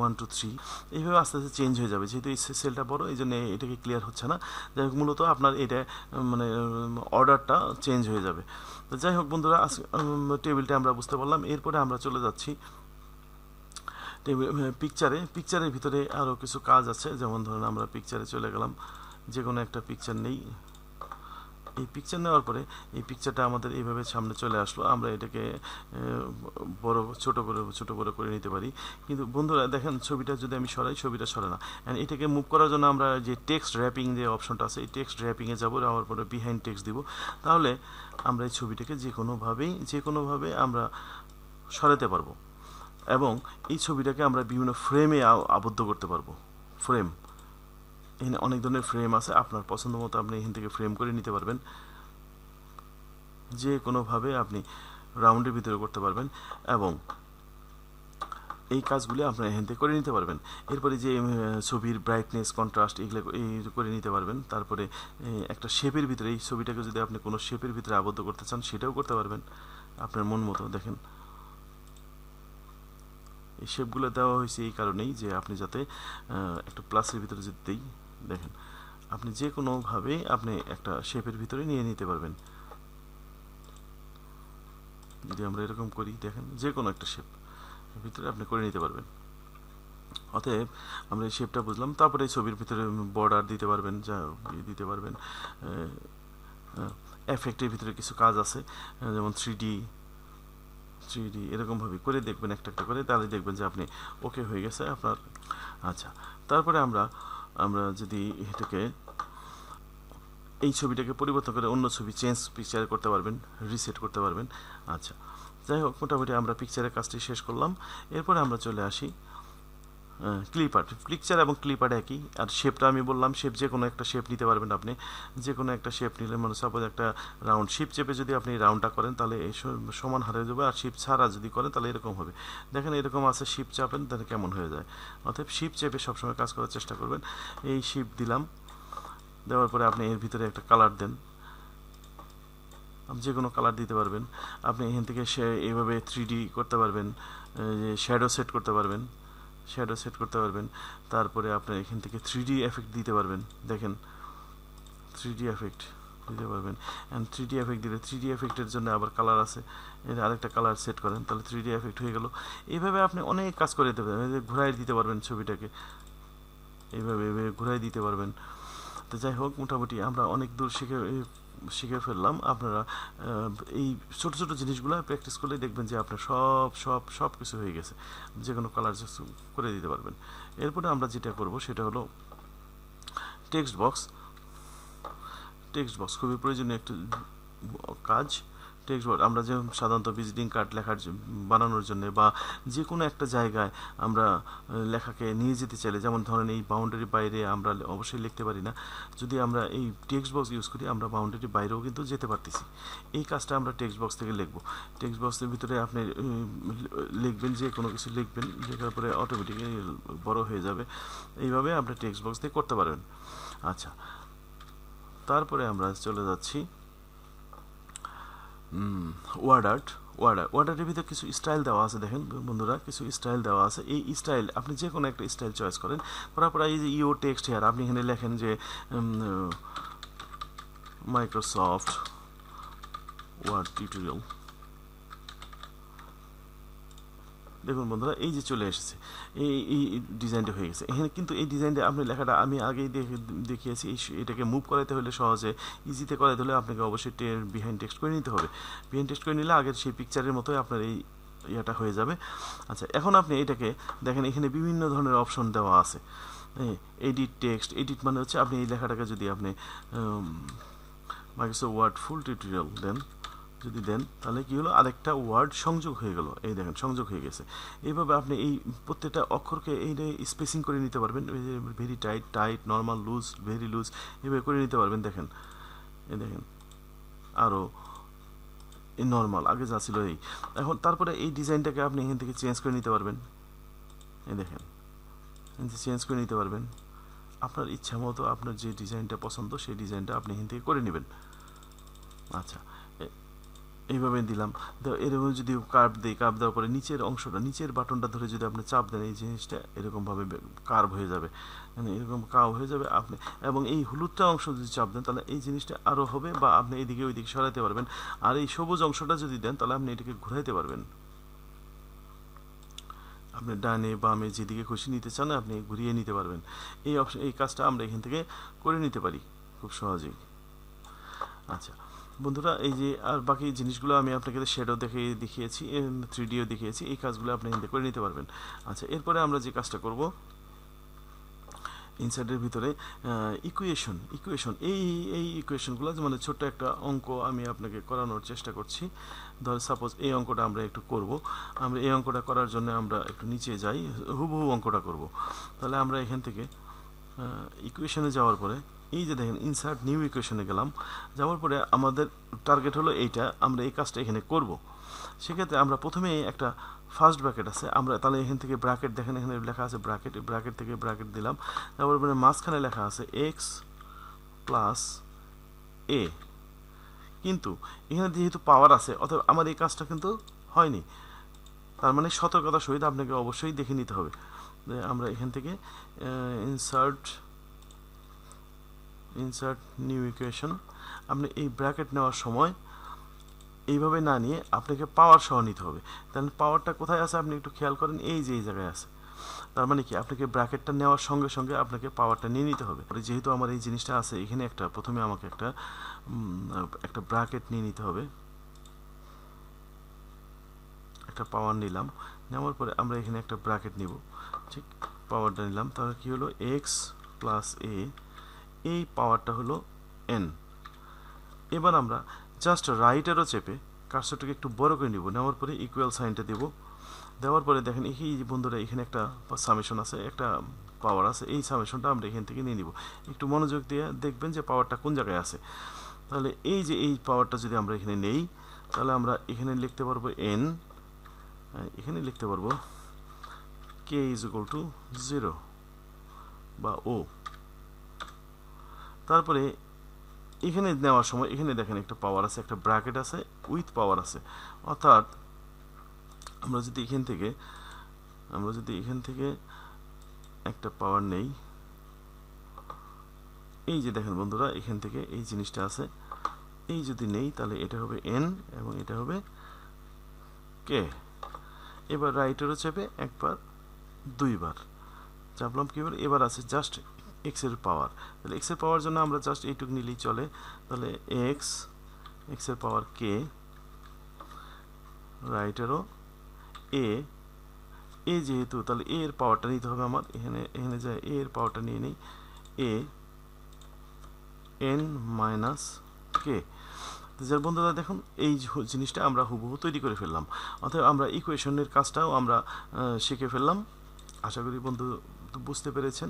1 2 3, এইভাবে আস্তে আস্তে চেঞ্জ হয়ে যাবে। যেহেতু এই সেলটা বড়, এই জন্য এটাকে ক্লিয়ার হচ্ছে না। যাই হোক, মূলত আপনার এটা মানে অর্ডারটা চেঞ্জ হয়ে যাবে। তো যাই হোক বন্ধুরা, টেবিলটা আমরা বুঝতে পারলাম। এরপরে আমরা চলে যাচ্ছি পিকচারের ভিতরে আরও কিছু কাজ আছে। যেমন ধরুন আমরা পিকচারে চলে গেলাম, যে কোনো একটা পিকচার নেই। এই পিকচার নেওয়ার পরে এই পিকচারটা আমাদের এইভাবে সামনে চলে আসলো। আমরা এটাকে ছোট করে করে নিতে পারি। কিন্তু বন্ধুরা দেখেন, ছবিটা যদি আমি সরাই, ছবিটা সরে না। এটাকে মুভ করার জন্য আমরা যে টেক্সট র্যাপিং যে অপশনটা আছে, এই টেক্সট র্যাপিংয়ে যাবো, যাওয়ার পরে বিহাইন্ড টেক্সট দিব। তাহলে আমরা এই ছবিটাকে যে কোনোভাবে আমরা সরাতে পারবো, এবং এই ছবিটাকে আমরা বিভিন্ন ফ্রেমে আবদ্ধ করতে পারবো। এখানে অনেক ধরনের ফ্রেম আছে, আপনার পছন্দ মতো আপনি এখান থেকে ফ্রেম করে নিতে পারবেন। যে কোনোভাবে আপনি রাউন্ডের ভিতরে করতে পারবেন, এবং এই কাজগুলি আপনার এখান থেকে করে নিতে পারবেন। এরপরে যে ছবির ব্রাইটনেস, কন্ট্রাস্ট, এগুলো করে নিতে পারবেন। তারপরে একটা শেপের ভিতরে, এই ছবিটাকে যদি আপনি কোনো শেপের ভিতরে আবদ্ধ করতে চান, সেটাও করতে পারবেন আপনার মন মতো। দেখেন এই শেপগুলো দেওয়া হয়েছে এই কারণেই যে আপনি যাতে একটা প্লাসের ভিতরে যদি দেই, দেখেন আপনি যে কোনোভাবে আপনি একটা শেপের ভিতরে নিয়ে নিতে পারবেন। যদি আমরা এরকম করি, দেখেন যে কোনো একটা শেপ ভিতরে আপনি করে নিতে পারবেন। অতএব আমরা এই শেপটা বুঝলাম। তারপরে এই ছবির ভিতরে বর্ডার দিতে পারবেন, যা দিতে পারবেন। এফেক্টের ভিতরে কিছু কাজ আছে, যেমন 3D এরকমভাবে করে দেখবেন একটা করে, তাহলে দেখবেন যে আপনি ওকে হয়ে গেছে আপনার। আচ্ছা, তারপরে আমরা যদি এটাকে এই ছবিটাকে পরিবর্তন করে অন্য ছবি পিকচার করতে পারবেন, রিসেট করতে পারবেন। আচ্ছা, যাই হোক, মোটামুটি আমরা পিকচারের কাজটি শেষ করলাম। এরপরে আমরা চলে আসি ক্লিপ আর্ট। পিকচার এবং ক্লিপ আর্ট একই। আর শেপটা আমি বললাম, শেপ যে কোনো একটা শেপ নিতে পারবেন আপনি। যে কোনো একটা শেপ নিলে, মানে সাপোজ একটা রাউন্ড, শিপ চেপে যদি আপনি রাউন্ডটা করেন, তাহলে এই সমান হারে যাবে। আর শিপ ছাড়া যদি করেন, তাহলে এরকম হবে। দেখেন এরকম আছে, শিপ চাপেন তাহলে কেমন হয়ে যায়। অতএব শিপ চেপে সবসময় কাজ করার চেষ্টা করবেন। এই শিপ দিলাম, দেওয়ার পরে আপনি এর ভিতরে একটা কালার দেন। আপনি যে কোনো কালার দিতে পারবেন। আপনি এখান থেকে এইভাবে 3D করতে পারবেন, শ্যাডো সেট করতে পারবেন, শ্যাডো সেট করতে পারবেন। তারপরে আপনি এখান থেকে 3D এফেক্ট দিতে পারবেন। দেখেন 3D এফেক্ট দিতে পারবেন। অ্যান্ড 3D এফেক্ট দিলে 3D এফেক্টের জন্য আবার কালার আছে, এর আরেকটা কালার সেট করেন, তাহলে 3D এফেক্ট হয়ে গেল। এইভাবে আপনি অনেক কাজ করে দিতে পারবেন। ঘুরাই দিতে পারবেন ছবিটাকে, এইভাবে ঘুরাই দিতে পারবেন। তো যাই হোক, মোটামুটি আমরা অনেক দূর শিখে ফেললাম। আপনারা এই ছোট ছোট জিনিসগুলো প্র্যাকটিস করলে দেখবেন যে আপনার সব কিছু হয়ে গেছে, যে কোনো কালার করে দিতে পারবেন। এরপরে আমরা যেটা করব সেটা হলো টেক্সট বক্স। টেক্সট বক্স খুবই প্রয়োজনীয় একটি কাজ। টেক্সট বক্স আমরা যে সাধারণত ভিজিটিং কার্ড বানানোর জন্য বা যে কোনো একটা জায়গায় আমরা লেখাকে নিয়ে যেতে চাইলে, যেমন ধরেন এই বাউন্ডারি বাইরে আমরা অবশ্যই লিখতে পারি না, যদি আমরা এই টেক্সট বক্স ইউজ করি আমরা বাউন্ডারি বাইরেও কিন্তু যেতে পারতেছি। এই কাজটা আমরা টেক্সট বক্স থেকে লিখব। টেক্সট বক্সের ভিতরে আপনি লিখবেন, যে কোনো কিছু লিখবেন, লেখার পরে অটোমেটিক্যালি বড় হয়ে যাবে। এইভাবে আপনি টেক্সট বক্স দিয়ে করতে পারবেন। আচ্ছা, তারপরে আমরা চলে যাচ্ছি ওয়ার্ড আর্ট। ওয়ার্ড আর্টের ভিতরে কিছু স্টাইল দেওয়া আছে। দেখেন বন্ধুরা, কিছু স্টাইল দেওয়া আছে। এই স্টাইল আপনি যে কোনো একটা স্টাইল চয়েস করেন, করার পর এই যে ইও টেক্সট হেয়ার, আপনি এখানে লেখেন যে মাইক্রোসফট ওয়ার্ড টিউটোরিয়াল। দেখুন বন্ধুরা, এই যে চলে এসেছে, এই ডিজাইনটা হয়ে গেছে এখানে। কিন্তু এই ডিজাইনটা আপনি লেখাটা আমি আগেই দেখিয়েছি। এটাকে মুভ করাতে হলে, সহজে ইজিতে করাতে হলে আপনাকে অবশ্যই বিহাইন্ড টেক্সট করে নিতে হবে। বিহাইন্ড টেক্সট করে নিলে আগের সেই পিকচারের মতোই আপনার এই ইয়েটা হয়ে যাবে। আচ্ছা, এখন আপনি এটাকে দেখেন, এখানে বিভিন্ন ধরনের অপশন দেওয়া আছে। এডিট টেক্সট, এডিট মানে হচ্ছে আপনি এই লেখাটাকে যদি আপনি মাইক্রোসফট ওয়ার্ড ফুল টিউটোরিয়াল দেন তাহলে কি হলো, আরেকটা ওয়ার্ড সংযোগ হয়ে গেল। এই দেখেন সংযোগ হয়ে গেছে। এইভাবে আপনি এই প্রত্যেকটা অক্ষরকে এইটা স্পেসিং করে নিতে পারবেন। Very tight, normal, loose, very loose, এইভাবে করে নিতে পারবেন। দেখেন এই দেখেন, আরও নর্মাল, আগে যা ছিল এই। এখন তারপরে এই ডিজাইনটাকে আপনি এখান থেকে চেঞ্জ করে নিতে পারবেন। এই দেখেন, চেঞ্জ করে নিতে পারবেন আপনার ইচ্ছা মতো। আপনার যে ডিজাইনটা পছন্দ সেই ডিজাইনটা আপনি এখান থেকে করে নেবেন। আচ্ছা, এইভাবে দিলাম। তো এরকম যদি কার্ভ দিই, কার্ভ দেওয়ার পরে নিচের অংশটা, নিচের বাটনটা ধরে যদি আপনি চাপ দেন, এই জিনিসটা এরকমভাবে কার্ভ হয়ে যাবে, মানে এরকম কার্ভ হয়ে যাবে আপনি। এবং এই হলুদটা অংশ যদি চাপ দেন তাহলে এই জিনিসটা আরও হবে, বা আপনি এইদিকে ওইদিকে সরাতে পারবেন। আর এই সবুজ অংশটা যদি দেন তাহলে আপনি এটাকে ঘুরাইতে পারবেন। আপনি ডানে বামে যেদিকে খুশি নিতে চান আপনি ঘুরিয়ে নিতে পারবেন। এই কাজটা আমরা এখান থেকে করে নিতে পারি খুব সহজেই। আচ্ছা বন্ধুরা, এই যে আর বাকি জিনিসগুলো আমি আপনাকে শ্যাডো দেখিয়েছি, 3Dও দেখিয়েছি। এই কাজগুলো আপনি এখান থেকে করে নিতে পারবেন। আচ্ছা, এরপরে আমরা যে কাজটা করব, ইনসাইডের ভিতরে ইকুয়েশন। এই ইকুয়েশনগুলো, মানে ছোট্ট একটা অঙ্ক আমি আপনাকে করানোর চেষ্টা করছি। ধর সাপোজ এই অঙ্কটা আমরা একটু করব। আমরা এই অঙ্কটা করার জন্য আমরা একটু নিচে যাই, হুবহু অঙ্কটা করব। তাহলে আমরা এখান থেকে ইকুয়েশনে যাওয়ার পরে এই যে দেখেন ইনসার্ট নিউ ইকুয়েশনে গেলাম। যাওয়ার পরে আমাদের টার্গেট হলো এইটা, আমরা এই কাজটা এখানে করব। সেক্ষেত্রে আমরা প্রথমে একটা ফার্স্ট ব্র্যাকেট আছে, আমরা তাহলে এখান থেকে ব্র্যাকেট, দেখেন এখানে লেখা আছে ব্র্যাকেট, ব্র্যাকেট থেকে ব্র্যাকেট দিলাম। তারপরে মাঝখানে লেখা আছে এক্স প্লাস এ। কিন্তু এখানে যেহেতু পাওয়ার আছে, অথবা আমার এই কাজটা কিন্তু হয়নি। তার মানে সতর্কতার সহিত আপনাকে অবশ্যই দেখে নিতে হবে। আমরা এখান থেকে ইনসার্ট নিউ ইকুয়েশন, আপনি এই ব্র্যাকেট নেওয়ার সময় এইভাবে না নিয়ে আপনাকে পাওয়ার সহ নিতে হবে। তাহলে পাওয়ারটা কোথায় আছে আপনি একটু খেয়াল করেন, এই যে এই জায়গায় আছে। তার মানে কি, আপনাকে ব্র্যাকেটটা নেওয়ার সঙ্গে সঙ্গে আপনাকে পাওয়ারটা নিয়ে নিতে হবে। যেহেতু আমার এই জিনিসটা আছে এখানে, প্রথমে আমাকে একটা ব্র্যাকেট নিয়ে নিতে হবে। একটা পাওয়ার নিলাম, নেওয়ার পরে আমরা এখানে একটা ব্র্যাকেট নিব। ঠিক, পাওয়ারটা নিলাম। তাহলে কি হলো, এক্স প্লাস এ, এই পাওয়ারটা হলো এন। এবার আমরা জাস্ট রাইট অ্যারো চেপে কার্সরটাকে একটু বড় করে নিব। নেওয়ার পরে ইকুয়াল সাইনটা দেব। দেওয়ার পরে দেখেন এই বন্ধুরা এখানে একটা সামেশন আছে, একটা পাওয়ার আছে। এই সামেশনটা আমরা এখান থেকে নিয়ে নিব। একটু মনোযোগ দিয়ে দেখবেন যে পাওয়ারটা কোন জায়গায় আছে। তাহলে এই যে এই পাওয়ারটা যদি আমরা এখানে নেই, তাহলে আমরা এখানে লিখতে পারবো এন, এখানে লিখতে পারবো কে ইজ ইকুয়াল টু 0 বা ও। তারপরে এখানে নেওয়ার সময় এখানে দেখেন একটা পাওয়ার আছে, একটা ব্র্যাকেট আছে, উইথ পাওয়ার আছে। অর্থাৎ আমরা যদি এখান থেকে একটা পাওয়ার নেই, এই যে দেখেন বন্ধুরা এখান থেকে এই জিনিসটা আছে, এই যদি নেই তাহলে এটা হবে n এবং এটা হবে k। এবার রাইটেরও চেপে একবার দুইবার চাপলাম, কি এবার আছে জাস্ট এক্স এর পাওয়ার। তাহলে এক্স এর পাওয়ার জন্য আমরা জাস্ট এইটুকু নিলেই চলে। তাহলে এক্স এর পাওয়ার কে, রাইটেরও এ যেহেতু, তাহলে এ এর পাওয়ারটা নিতে হবে আমার। এখানে যায় এ এর পাওয়ারটা নিয়ে নেই, এ এন মাইনাস কে। যার বন্ধুরা দেখুন এই জিনিসটা আমরা হুবহু তৈরি করে ফেললাম। অর্থাৎ আমরা ইকুয়েশনের কাজটাও আমরা শিখে ফেললাম। আশা করি বন্ধু বুঝতে পেরেছেন।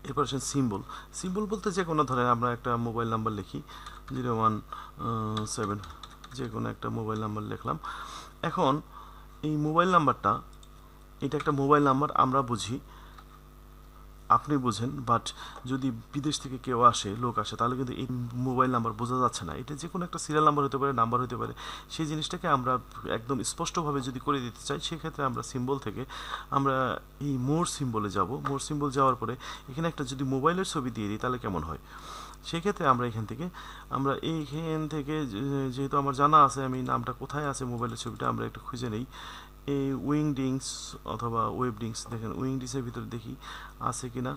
এরপর আসেন সিম্বল বলতে যে কোনো ধরেন আমরা একটা মোবাইল নাম্বার লিখি 017, যে কোনো একটা মোবাইল নাম্বার লিখলাম। এখন এই মোবাইল নাম্বারটা, এটা একটা মোবাইল নাম্বার আমরা বুঝি, আপনি বুঝেন, বাট যদি বিদেশ থেকে কেউ আসে, লোক আসে, তাহলে কিন্তু এই মোবাইল নাম্বার বোঝা যাচ্ছে না। এটা যে কোনো একটা সিরিয়াল নাম্বার হতে পারে, নাম্বার হতে পারে। সেই জিনিসটাকে আমরা একদম স্পষ্টভাবে যদি করে দিতে চাই, সেক্ষেত্রে আমরা সিম্বল থেকে আমরা এই মোর সিম্বলে যাব। মোর সিম্বল যাওয়ার পরে এখানে একটা যদি মোবাইলের ছবি দিয়ে দিই তাহলে কেমন হয়। সেক্ষেত্রে আমরা এইখান থেকে যেহেতু আমার জানা আছে আমি নামটা কোথায় আছে মোবাইলের ছবিটা, আমরা একটু খুঁজে নেই। এই উইংডিংস অথবা ওয়েবডিংস, দেখেন উইংডিংসের ভিতরে দেখি আছে কিনা,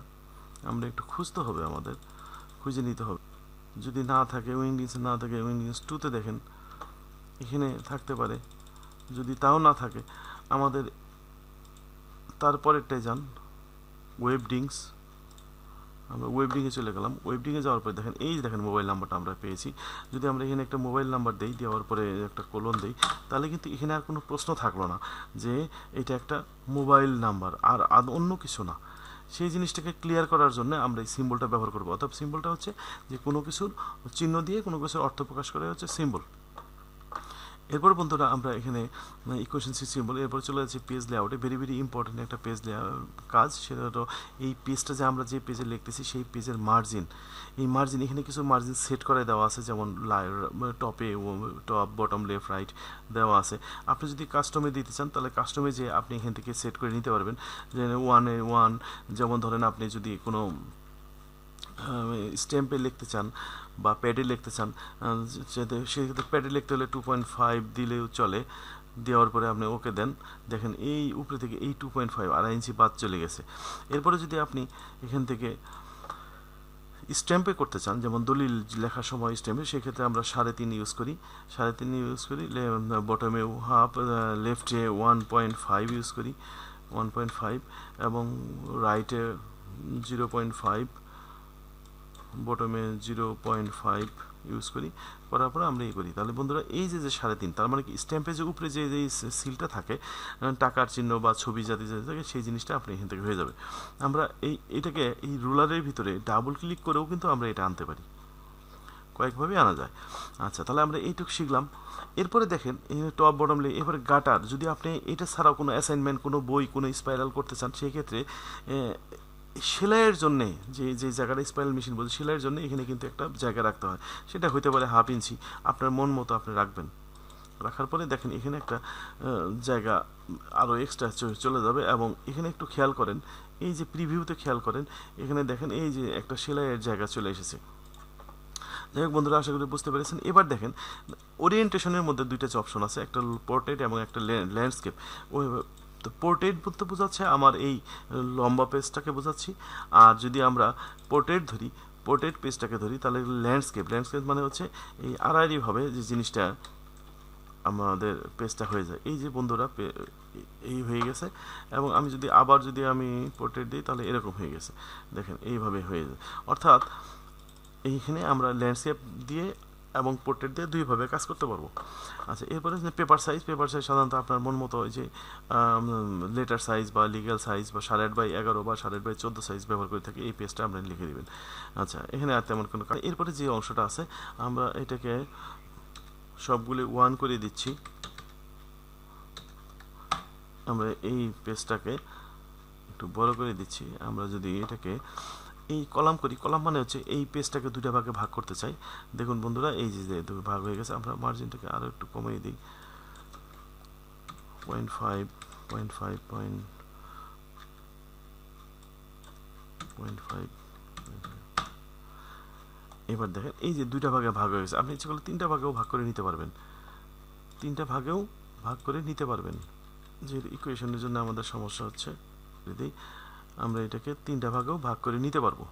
আমরা একটু খুঁজতে হবে, আমাদের খুঁজে নিতে হবে। যদি না থাকে, উইংডিংসে না থাকে, উইংডিংস 2তে দেখেন এখানে থাকতে পারে। যদি তাও না থাকে, আমাদের তারপরেরটাই যান, ওয়েবডিংস। আমরা ওয়েবডিংয়ে চলে গেলাম। ওয়েবডিংয়ে যাওয়ার পরে দেখেন এই দেখেন মোবাইল নাম্বারটা আমরা পেয়েছি। যদি আমরা এখানে একটা মোবাইল নাম্বার দিই, দেওয়ার পরে একটা কোলন দিই, তাহলে কিন্তু এখানে আর কোনো প্রশ্ন থাকলো না যে এটা একটা মোবাইল নাম্বার আর অন্য কিছু না। সেই জিনিসটাকে ক্লিয়ার করার জন্য আমরা এই সিম্বলটা ব্যবহার করবো। অর্থাৎ সিম্বলটা হচ্ছে যে কোনো কিছুর চিহ্ন দিয়ে কোনো কিছুর অর্থ প্রকাশ করে হচ্ছে সিম্বল। এরপর বন্ধুরা আমরা এখানে ইকুয়েশন সিম্বল, এরপর চলে যাচ্ছে পেজ লেআউটে। ভেরি ইম্পর্টেন্ট একটা পেজ কাজ, সেটা হলো এই পেজটা যে আমরা যে পেজে লিখতেছি সেই পেজের মার্জিন। এই মার্জিন, এখানে কিছু মার্জিন সেট করে দেওয়া আছে, যেমন টপ বটম লেফট রাইট দেওয়া আছে। আপনি যদি কাস্টমে দিতে চান তাহলে কাস্টমে যে আপনি এখান থেকে সেট করে নিতে পারবেন। যে 1 যেমন ধরেন আপনি যদি কোনো স্ট্যাম্পে লিখতে চান বা প্যাডে লিখতে চান, সেক্ষেত্রে প্যাডে লিখতে হলে 2.5 দিলেও চলে। দেওয়ার পরে আপনি ওকে দেন, দেখেন এই উপরে থেকে এই 2.5 আড়াই ইঞ্চি বাদ চলে গেছে। এরপরে যদি আপনি এখান থেকে স্ট্যাম্পে করতে চান, যেমন দলিল লেখার সময় স্ট্যাম্পে, সেক্ষেত্রে আমরা 3.5 ইউজ করি। 3.5 ইউজ করি। বটমে হাফ, লেফটে 1.5 ইউজ করি, 1.5, এবং রাইটে 0.5, বটমে 0.5 ইউজ করি। করার পরে আমরা করি। তাহলে বন্ধুরা এই যে 3.5, তার মানে কি স্ট্যাম্পে যে উপরে যে সিলটা থাকে, টাকার চিহ্ন বা ছবি জাতীয় থাকে, সেই জিনিসটা আপনি এখান থেকে হয়ে যাবে। আমরা এটাকে এই রুলারের ভিতরে ডাবল ক্লিক করেও কিন্তু আমরা এটা আনতে পারি, কয়েকভাবে আনা যায়। আচ্ছা, তাহলে আমরা এইটুকু শিখলাম। এরপরে দেখেন টপ বটম লে, এরপরে গাটার। যদি আপনি এটা ছাড়াও কোনো অ্যাসাইনমেন্ট, কোনো বই, কোনো স্পাইরাল করতে চান, সেই ক্ষেত্রে সেলাইয়ের জন্য যে জায়গাটা স্পাইরাল মেশিন বলছে, সেলাইয়ের জন্য এখানে কিন্তু একটা জায়গা রাখতে হয়। সেটা হতে পারে 1/2 ইঞ্চি, আপনার মন মতো আপনি রাখবেন। রাখার পরে দেখেন এখানে একটা জায়গা আরও এক্সট্রা চলে যাবে। এবং এখানে একটু খেয়াল করেন, এই যে প্রিভিউতে খেয়াল করেন, এখানে দেখেন এই যে একটা সেলাইয়ের জায়গা চলে এসেছে। যাই হোক বন্ধুরা, আশা করি বুঝতে পেরেছেন। এবার দেখেন ওরিয়েন্টেশনের মধ্যে দুইটা অপশন আছে, একটা পোর্ট্রেট এবং একটা ল্যান্ডস্কেপ। তো পোর্ট্রেট বলতে বোঝাচ্ছে আমার এই লম্বা পেজটাকে বোঝাচ্ছি। আর যদি আমরা পোর্ট্রেট পেজটাকে ধরি, তাহলে ল্যান্ডস্কেপ মানে হচ্ছে এই আড়াআড়িভাবে যে জিনিসটা আমাদের পেজটা হয়ে যায়। এই যে বন্ধুরা এই হয়ে গেছে। এবং আমি যদি আমি পোর্ট্রেট দিই, তাহলে এরকম হয়ে গেছে, দেখেন এইভাবে হয়ে যায়। অর্থাৎ এইখানে আমরা ল্যান্ডস্কেপ দিয়ে এবং পোর্ট্রেট দিয়ে দুইভাবে কাজ করতে পারবো। আচ্ছা, এরপরে পেপার সাইজ সাধারণত আপনার মন মতো ওই যে লেটার সাইজ বা লিগ্যাল সাইজ বা 8.5x11 বা 8.5x14 সাইজ ব্যবহার করে থাকি। এই পেজটা আপনারা লিখে দেবেন। আচ্ছা, এখানে আর তেমন কোনো কাজ। এরপরে যে অংশটা আছে, আমরা এটাকে সবগুলি 1 করে দিচ্ছি। আমরা এই পেজটাকে একটু বড় করে দিচ্ছি। আমরা যদি এটাকে এই কলাম করি, কলাম মানে হচ্ছে এই পেজটাকে দুইটা ভাগে ভাগ করতে চাই। দেখুন বন্ধুরা, এই যে দুই ভাগ হয়ে গেছে। আমরা মার্জিনটাকে আরও একটু কমিয়ে দিই, 0.5 0.5। এবার দেখেন এই যে দুইটা ভাগে ভাগ হয়ে গেছে। আপনি ইচ্ছে করলে তিনটা ভাগেও ভাগ করে নিতে পারবেন, তিনটা ভাগেও ভাগ করে নিতে পারবেন। যে ইকুয়েশনের জন্য আমাদের সমস্যা হচ্ছে, যদি আমরা এটাকে তিনটা ভাগেও ভাগ করে নিতে পারবো।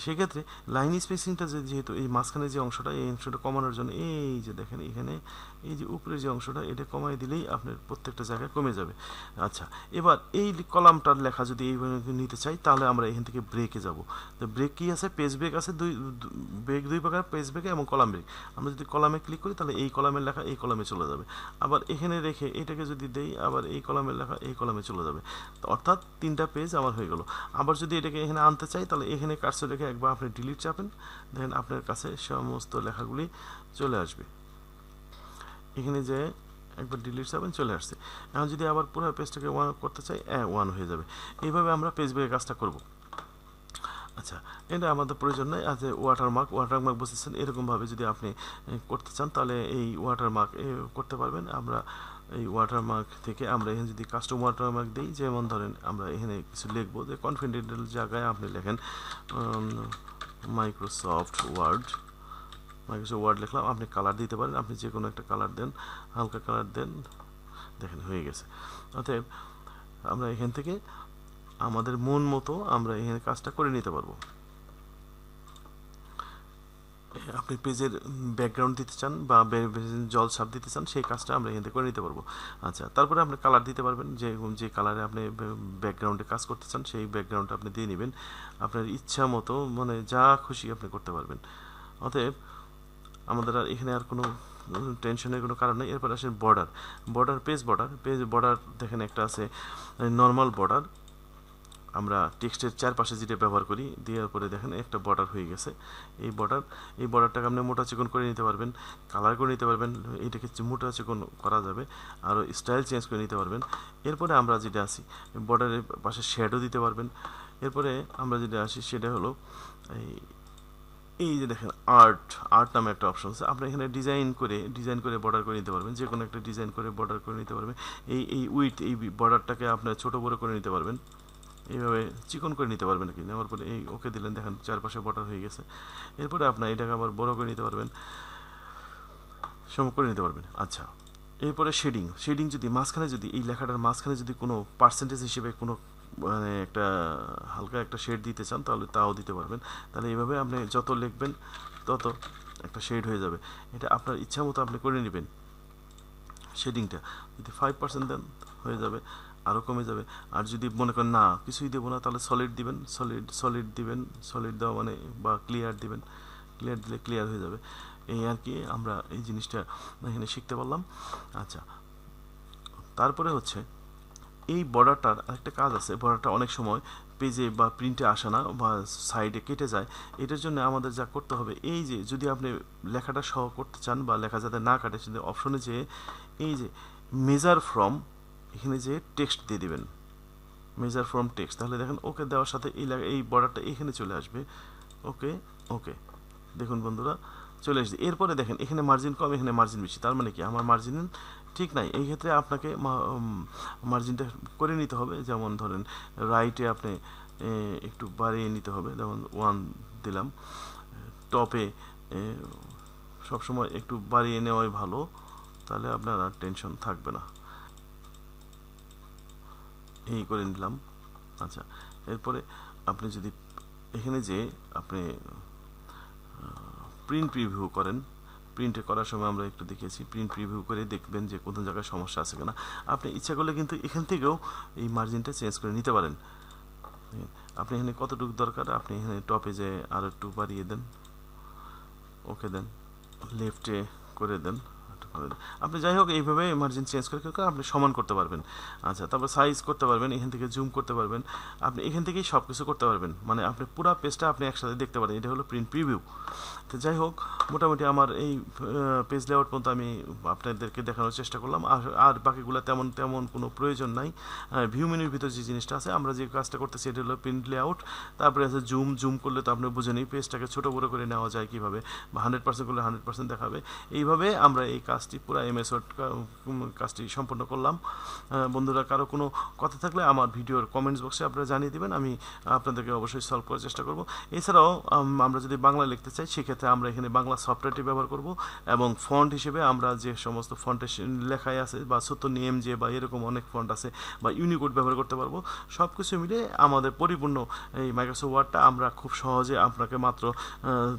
সেক্ষেত্রে লাইন স্পেসিংটা যেহেতু এই মাঝখানে যে অংশটা, এই অংশটা কমানোর জন্য এই যে দেখেন এখানে এই যে উপরের যে অংশটা, এটা কমাই দিলেই আপনার প্রত্যেকটা জায়গায় কমে যাবে। আচ্ছা, এবার এই কলামটার লেখা যদি এইভাবে নিতে চাই, তাহলে আমরা এখান থেকে ব্রেকে যাব। তো ব্রেক কি আছে? পেজ ব্রেক আছে, ব্রেক দুই প্রকার, পেজ ব্রেক এবং কলাম ব্রেক। আমরা যদি কলামে ক্লিক করি তাহলে এই কলামের লেখা এই কলামে চলে যাবে। আবার এখানে রেখে এটাকে যদি দেই, আবার এই কলামের লেখা এই কলামে চলে যাবে। অর্থাৎ তিনটা পেজ আমার হয়ে গেল। আবার যদি এটাকে এখানে আনতে চাই, তাহলে এখানে কার্সর রেখে একবার আপনি ডিলিট চাপেন, দেখেন আপনার কাছে সমস্ত লেখাগুলি চলে আসবে। এখানে যে একবার ডিলিট চাপেন, চলে আসছে। এখন যদি আবার পুরো পেজটাকে ওয়ান করতে চাই, ওয়ান হয়ে যাবে। এইভাবে আমরা পেজ ব্রেকের কাজটা করব। আচ্ছা, এটা আমাদের প্রয়োজন নেই। আজ ওয়াটারমার্ক বসেছেন, এরকমভাবে যদি আপনি করতে চান তাহলে এই ওয়াটারমার্ক করতে পারবেন। আমরা এই ওয়াটারমার্ক থেকে আমরা এখানে যদি কাস্টম ওয়াটারমার্ক দিই, যেমন ধরেন আমরা এখানে কিছু লিখবো, যে কনফিডেন্সিয়াল জায়গায় আপনি লেখেন মাইক্রোসফট ওয়ার্ড লিখলাম। আপনি কালার দিতে পারেন, আপনি যে কোনো একটা কালার দেন, হালকা কালার দেন, দেখেন হয়ে গেছে। অতএব আমরা এখান থেকে আমাদের মন মতো আমরা এখানে কাজটা করে নিতে পারবো। আপনি পেজের ব্যাকগ্রাউন্ড দিতে চান বা জল ছাপ দিতে চান, সেই কাজটা আমরা এখান থেকে করে নিতে পারবো। আচ্ছা, তারপরে আপনি কালার দিতে পারবেন, যে কালারে আপনি ব্যাকগ্রাউন্ডে কাজ করতে চান সেই ব্যাকগ্রাউন্ডটা আপনি দিয়ে নেবেন আপনার ইচ্ছা মতো, মানে যা খুশি আপনি করতে পারবেন। অতএব আমাদের আর এখানে আর কোনো টেনশনের কোনো কারণ নেই। এরপর আসেন পেজ বর্ডার দেখেন একটা আছে নর্মাল বর্ডার। আমরা টেক্সটের চারপাশে যেটা ব্যবহার করি, দেওয়ার পরে দেখেন একটা বর্ডার হয়ে গেছে। এই বর্ডারটাকে আপনি মোটা চিকন করে নিতে পারবেন, কালার করে নিতে পারবেন, এইটাকে মোটা চিকন করা যাবে, আরও স্টাইল চেঞ্জ করে নিতে পারবেন। এরপরে আমরা যেটা আসি, বর্ডারের পাশে শ্যাডো দিতে পারবেন। এরপরে আমরা যেটা আসি সেটা হলো এই যে দেখেন আর্ট নামে একটা অপশন আছে। আপনি এখানে ডিজাইন করে বর্ডার করে নিতে পারবেন, যে কোনো একটা ডিজাইন করে বর্ডার করে নিতে পারবেন। এই বর্ডারটাকে আপনার ছোট বড় করে নিতে পারবেন, এইভাবে চিকন করে নিতে পারবেন। কি নেওয়ার পরে এই ওকে দিলেন, দেখেন চারপাশে বর্ডার হয়ে গেছে। এরপরে আপনার এটাকে আবার বড় করে নিতে পারবেন, সম করে নিতে পারবেন। আচ্ছা, এরপরে শেডিং যদি মাঝখানে, যদি এই লেখাটার মাঝখানে যদি কোনো পার্সেন্টেজ হিসেবে কোনো মানে একটা হালকা একটা শেড দিতে চান, তাহলে তাও দিতে পারবেন। তাহলে এইভাবে আপনি যত লিখবেন তত একটা শেড হয়ে যাবে। এটা আপনার ইচ্ছা মতো আপনি করে নেবেন। শেডিংটা যদি 5% দেন হয়ে যাবে, আরও কমে যাবে। আর যদি মনে করেন না কিছুই দেবো না, তাহলে সলিড দিবেন, সলিড দেওয়া মানে বা ক্লিয়ার দিবেন, ক্লিয়ার দিলে ক্লিয়ার হয়ে যাবে। এই আর কি আমরা এই জিনিসটা এখানে শিখতে পারলাম। আচ্ছা, তারপরে হচ্ছে এই বর্ডারটার আরেকটা কাজ আছে। বর্ডারটা অনেক সময় পেজে বা প্রিন্টে আসে না বা সাইডে কেটে যায়। এটার জন্য আমাদের যা করতে হবে, এই যে যদি আপনি লেখাটা সহ করতে চান বা লেখা যাতে না কাটে, সেটা অপশনে যে এই যে মেজার ফ্রম, এখানে যে টেক্সট দিয়ে দেবেন, মেজার ফ্রম টেক্সট। তাহলে দেখেন ওকে দেওয়ার সাথে এই বর্ডারটা এখানে চলে আসবে। ওকে দেখুন বন্ধুরা চলে আসছে। এরপরে দেখেন এখানে মার্জিন কম, এখানে মার্জিন বেশি। তার মানে কি আমার মার্জিন ঠিক নাই। এই ক্ষেত্রে আপনাকে মার্জিনটা করে নিতে হবে। যেমন ধরেন রাইটে আপনি একটু বাড়িয়ে নিতে হবে, যেমন 1 দিলাম। টপে সবসময় একটু বাড়িয়ে নেওয়াই ভালো, তাহলে আপনার আর টেনশন থাকবে না। এই করে নিলাম। আচ্ছা, এরপরে আপনি যদি এখানে যে আপনি প্রিন্ট প্রিভিউ করেন, প্রিন্টে করার সময় আমরা একটু দেখিয়েছি, প্রিন্ট প্রিভিউ করে দেখবেন যে কোন জায়গায় সমস্যা আছে কিনা। আপনি ইচ্ছা করলে কিন্তু এখান থেকেও এই মার্জিনটা চেঞ্জ করে নিতে পারেন। আপনি এখানে কতটুকু দরকার, আপনি এখানে টপে যে আর একটু বাড়িয়ে দেন, ওকে দেন, লেফটে করে দেন, একটু আপনি যাই হোক এইভাবে মার্জিন চেঞ্জ করে আপনি সমান করতে পারবেন। আচ্ছা, তারপর সাইজ করতে পারবেন, এখান থেকে জুম করতে পারবেন, আপনি এখান থেকেই সব কিছু করতে পারবেন, মানে আপনি পুরো পেজটা আপনি একসাথে দেখতে পারেন। এটা হলো প্রিন্ট প্রিভিউ। তো যাই হোক, মোটামুটি আমার এই পেজ লেআউট পর্যন্ত আমি আপনাদেরকে দেখানোর চেষ্টা করলাম। আর বাকিগুলো তেমন কোনো প্রয়োজন নাই। ভিউ মেনুর ভিতর যে জিনিসটা আছে, আমরা যে কাজটা করতেছি এটা হলো প্রিন্ট লেআউট। তারপরে আছে জুম করলে তো আপনি বুঝেনই পেজটাকে ছোটো বড়ো করে নেওয়া যায় কীভাবে, বা 100% করলে 100% দেখাবে। এইভাবে আমরা এই কাজটি পুরো MS ওয়ার্ড কাজটি সম্পন্ন করলাম। বন্ধুরা, কারো কোনো কথা থাকলে আমার ভিডিওর কমেন্টস বক্সে আপনারা জানিয়ে দেবেন, আমি আপনাদেরকে অবশ্যই সলভ করার চেষ্টা করব। এছাড়াও আমরা যদি বাংলা লিখতে চাই, সেক্ষেত্রে আমরা এখানে বাংলা সফটওয়্যারটি ব্যবহার করব, এবং ফন্ট হিসেবে আমরা যে সমস্ত ফন্টের লেখাই আছে বা MJ বা এরকম অনেক ফন্ট আছে, বা ইউনিকোড ব্যবহার করতে পারবো। সব কিছু মিলে আমাদের পরিপূর্ণ এই মাইক্রোসফট ওয়ার্ডটা আমরা খুব সহজে আপনাকে মাত্র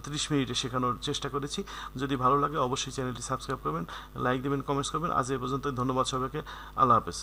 30 মিনিটে শেখানোর চেষ্টা করেছি। যদি ভালো লাগে অবশ্যই চ্যানেলটি সাবস্ক্রাইব করবেন, লাইক দেবেন, কমেন্টস করবেন। আজ এই পর্যন্ত, ধন্যবাদ সবাইকে। আল্লাহ হাফেজ।